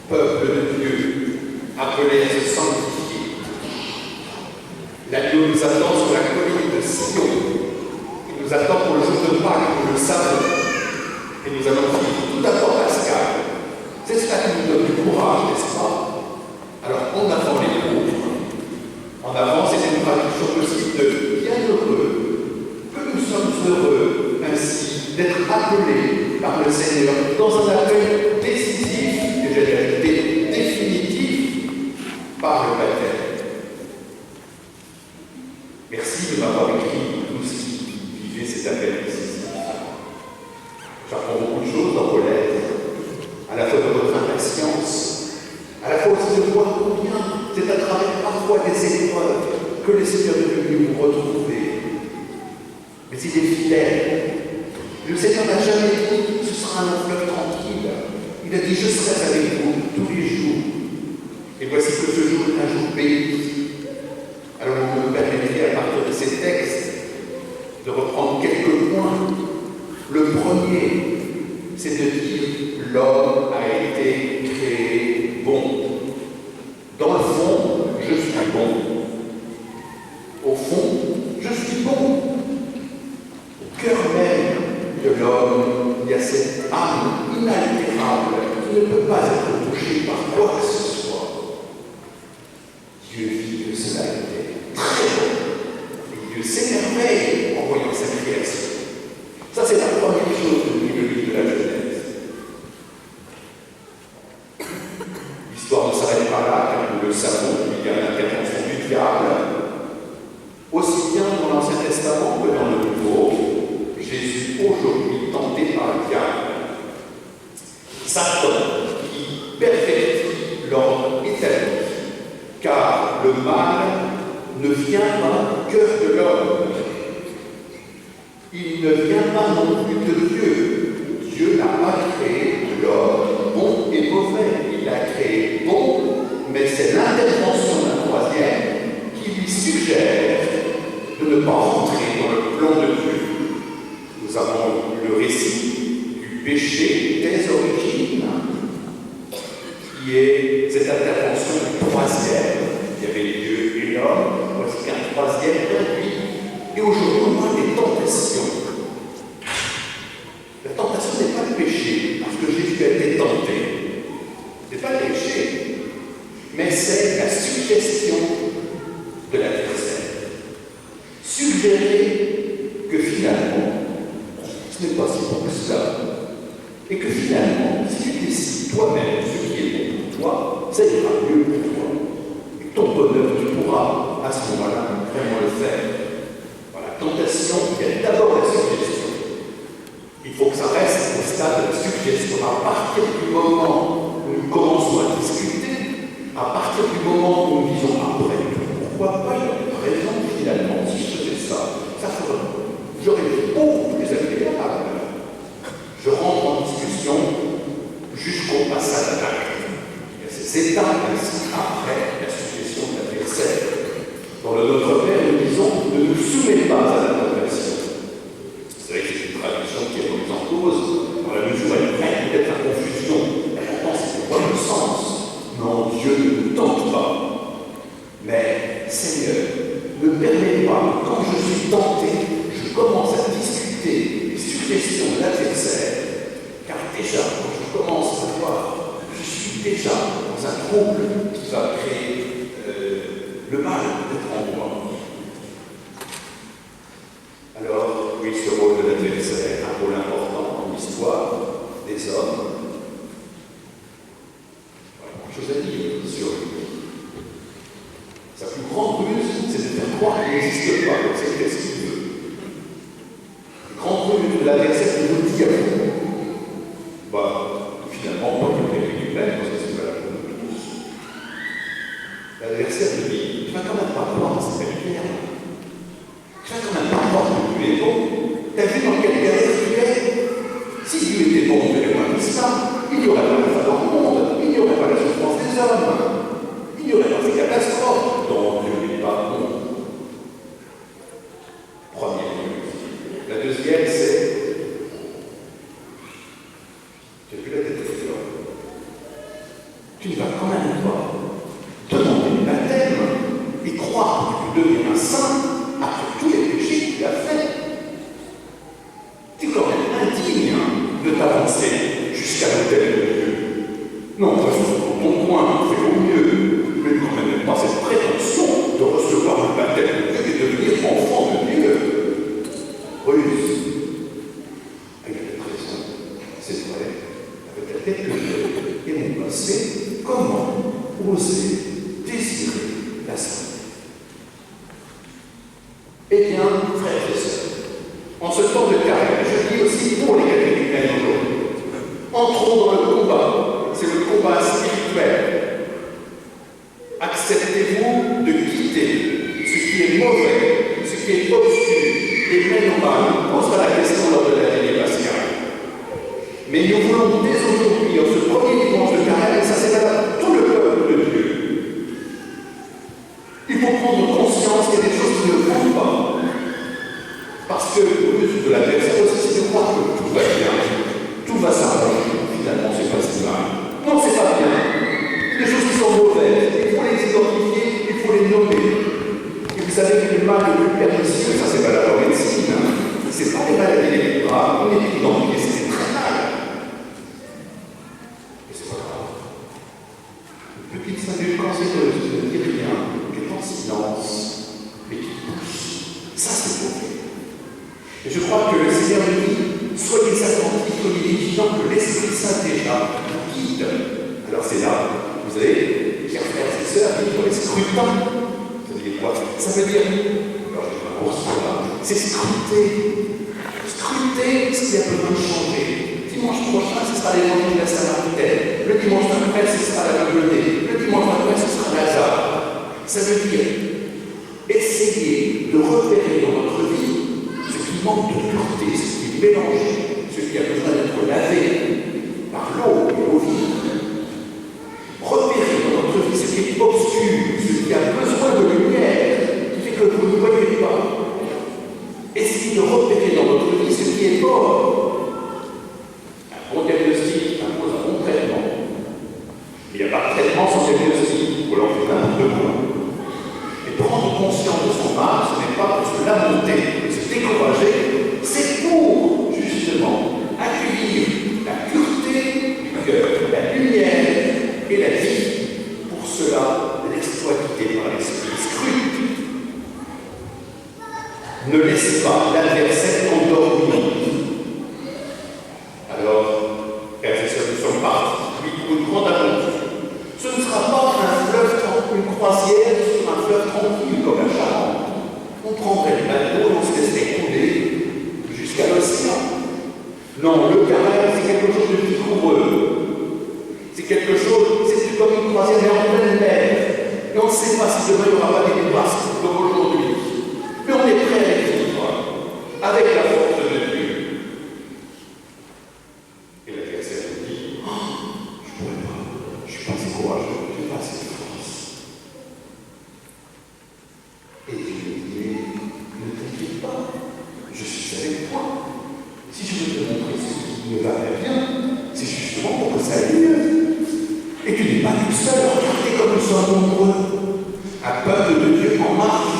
peuple de Dieu, appelé à se sanctifier. L'agneau nous attend sur la colline de Sion. Il nous attend pour le jour de Pâques, nous le savons. Et nous allons vivre tout à temps Pascal. C'est cela qui nous donne du courage, n'est-ce pas? Alors, en avant les pauvres. En avant, c'est une traduction possible de bienheureux, que nous sommes heureux ainsi d'être appelés par le Seigneur dans un appel décisif, et j'allais ajouter définitif, par le baptême. Merci de m'avoir écrit, tous qui vivez cet appel décisif. J'apprends beaucoup de choses dans vos lettres, à la fois de votre impatience, à la fois aussi de voir combien c'est à travers parfois des épreuves que le Seigneur est venu vous retrouver. Mais il est fidèle. Le Seigneur n'a jamais dit ce sera un long fleuve tranquille. Il a dit je serai avec vous tous les jours. Et voici que ce jour est un jour béni. Alors vous me permettrez à partir de ces textes de reprendre quelques points. Le premier, c'est de dire l'homme a été créé bon. Dans le fond, je suis bon. Au fond, je suis bon. Au cœur même de l'homme, il y a cette âme inaltérable qui ne peut pas être touchée par quoi que ce soit. Dieu vit que cela était très bon. Et Dieu s'émerveille en voyant sa création. Ça, c'est la première chose que dit le livre de la Genèse. L'histoire ne s'arrête pas là, car nous le savons, il y a l'intervention du diable, aussi bien dans l'Ancien Testament que dans le Nouveau. Jésus, aujourd'hui, tenté par le diable. Satan, qui pervertit l'ordre établi, car le mal ne vient pas du cœur de l'homme. Il ne vient pas non plus de Dieu. Dieu n'a pas créé l'homme bon et mauvais. Il l'a créé bon, mais c'est l'intervention d'un troisième qui lui suggère de ne pas rentrer dans le plan de Dieu. Nous avons le récit du péché des origines, qui est cette intervention du troisième. Il y avait Dieu et l'homme, voici qu'un troisième perduit. Et aujourd'hui, on voit des tentations. La tentation n'est pas le péché, parce que Jésus a été tenté. Ce n'est pas le péché, mais c'est la suggestion de l'adversaire. Suggérer que finalement, ce n'est pas si bon que cela, et que finalement, si tu décides toi-même ce qui est bon pour toi, ça ira mieux pour toi. Et ton bonheur, tu pourras à ce moment-là vraiment le faire. Tentation, il y a d'abord la suggestion. Il faut que ça reste au stade de la suggestion. À partir du moment où nous commençons à discuter, à partir du moment où nous disons après tout, pourquoi pas il y a raison finalement, si je faisais ça, j'aurais été beaucoup plus agréable. Je rentre en discussion jusqu'au passage à l'acte. Il y a ces étapes ainsi après la suggestion de l'adversaire. Dans le Notre Père, nous disons ne nous soumets pas à la tentation. C'est vrai que c'est une traduction qui est remise en cause, dans la mesure où elle prête peut-être la confusion. L'important, c'est de voir le sens. Non, Dieu ne nous tente pas. Mais, Seigneur, ne permets pas, quand je suis tenté, je commence à discuter les suggestions de l'adversaire, car déjà, quand je commence à voir, je suis déjà dans un trouble qui va créer le mal d'être en moi. Alors, oui, ce rôle de l'adversaire, un rôle important dans l'histoire des hommes. Voilà, quelque chose à dire sur lui. Sa plus grande ruse, c'est de faire croire qu'il n'existe pas, donc c'est qu'est-ce qu'il veut. La grande ruse de l'adversaire, c'est de vous dire, finalement, on peut le lui-même, parce que c'est pas la chose de tous. L'adversaire te dit, tu vas quand même pas croire dans cette lumière. Tu vas quand même pas croire que Dieu est bon. Tu as vu dans quelle galère tu es? Si Dieu était bon, il n'y aurait pas ça. Il n'y aurait pas le dans le monde. Il n'y aurait pas la souffrance des hommes. Il n'y aurait pas ces catastrophes. Donc Dieu n'est pas bon. Non, pas juste dans ton coin, fais au mieux, mais quand même pas cette prétention de recevoir le baptême de Dieu et de devenir enfant de Dieu. Ruse. Elle avait raison, c'est vrai, avec la tête que j'ai et mon passé, comment oser désirer la sainteté? Eh bien, frères et sœurs, en ce temps de carême, je dis aussi pour les catéchumènes aujourd'hui, entrons dans le combat. C'est le combat spirituel. Acceptez-vous de quitter ce qui est mauvais, ce qui est obscur, et mène au mal. On posera la question lors de la veillée pascale. Mais nous voulons dès aujourd'hui, en ce premier dimanche de carême, et ça c'est valable pour tout le peuple de Dieu, il faut prendre conscience qu'il y a des choses qui ne vont pas. Parce que le but de l'adversaire aussi, c'est de croire que tout va bien, tout va s'arranger. Finalement, c'est pas si mal. Non, c'est pas bien. Les choses qui sont mauvaises, il faut les identifier, il faut les nommer. Et vous savez que le mal le plus pernicieux, ça c'est valable en médecine, c'est pas les maladies les plus graves, on est identifié, c'est très mal. Et c'est pas grave. Une petite cellule cancéreuse qui ne dit rien, qui est en silence, mais qui pousse. Ça c'est mauvais. Et je crois que le Seigneur nous dit, soyez attentifs, soyez vigilants, que l'Esprit Saint déjà vous guide. Alors c'est là, vous avez, chers frères et sœurs, vivre les scrutins. Ça veut dire quoi? Ça veut dire, alors je vais pas poursuivre là, c'est scruter. Scruter ce qui a besoin de changer. Dimanche prochain, ce sera l'évangile de la Samaritaine. Le dimanche d'après, ce sera la Veuve. Le dimanche d'après, ce sera Lazare. Ça veut dire, essayez de repérer dans votre vie ce qui manque de pureté, ce qui est mélangé, ce qui a besoin d'être lavé par l'eau et l'eau vive. Repérez dans votre vie ce qui est obscur, ce qui a besoin de lumière, qui fait que vous ne voyez pas. Essayez de repérer dans votre vie ce qui est mort. Un bon diagnostic impose un bon traitement. Il n'y a pas de traitement sans diagnostic, ou alors vous n'importe quoi. Et prendre conscience de son mal, ce n'est pas pour se lamenter et se décourager, c'est pour justement accueillir la pureté du cœur, la lumière et la vie. Pour cela, laisse-toi guider par l'esprit. Scrute. Ne laisse pas l'adversaire endormir. Alors, frères et sœurs, nous sommes partis, oui, pour une grande aventure. Ce ne sera pas un fleuve, une croisière sur un fleuve tranquille comme la Charente. On prendrait le bateau et on se laisserait couler jusqu'à l'océan. Non, le carême, c'est quelque chose de vigoureux. C'est quelque chose, c'est comme une croisière, mais en pleine mer. Et on ne sait pas si demain il n'y aura pas des débasques comme aujourd'hui. Mais on est prêt à les vivre avec la force de Dieu. Et l'adversaire nous dit, oh, je ne pourrais pas, je ne suis pas assez courageux, je n'ai pas assez de force. Et Dieu nous dit, ne t'inquiète pas, je suis avec toi. Si je veux te montrer ce qui ne va pas bien, c'est justement pour que ça aille mieux. Et tu n'es pas tout seul, regardez comme nous sommes nombreux. Un peuple de Dieu en marche.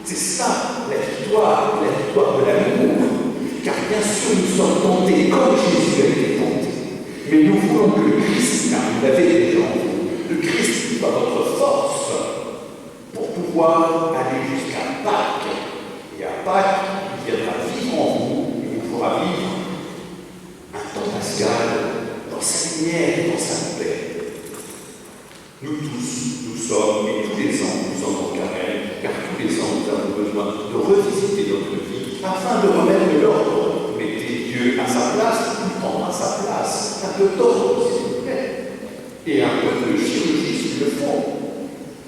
C'est ça, la victoire de l'amour. Car bien sûr, nous sommes tentés comme Jésus a été tenté. Mais nous voulons que le Christ, car vous l'avez déjà en vous, le Christ soit votre force pour pouvoir aller jusqu'à Pâques. Et à Pâques, il viendra vivre en vous, et il pourra vivre un temps pascal dans sa lumière et dans sa paix. Nous tous, nous sommes, et tous les ans, nous sommes en carême, car tous les ans, nous avons besoin de revisiter notre vie afin de remettre de l'ordre. Mettez Dieu à sa place, tout le temps à sa place, un peu d'ordre, s'il vous plaît, et un peu de chirurgie, s'il le faut.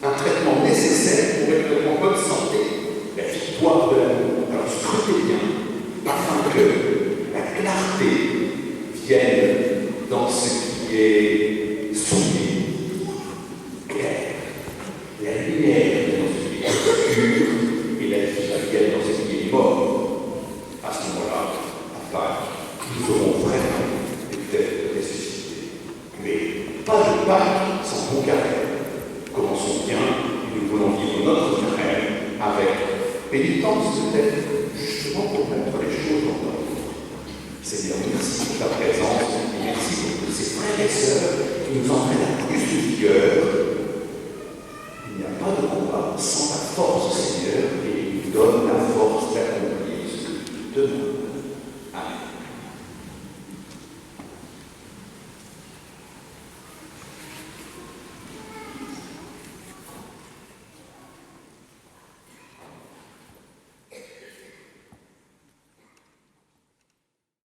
Un traitement nécessaire pour être en bonne santé, la victoire de l'amour. Alors scrutez bien, afin que la clarté vienne dans ce qui est soumis. La lumière dans ce qui est obscur et la vie dans ce qui est mort. À ce moment-là, à Pâques, nous aurons vraiment peut-être ressuscité. Mais pas de Pâques sans bon carême. Commençons bien, et nous voulons vivre notre carême avec pénitence peut-être, justement pour mettre les choses en ordre. Seigneur, merci pour ta présence et merci pour tous ces frères et sœurs qui nous entraîne à plus de vigueur. Il n'y a pas de combat sans la force, Seigneur,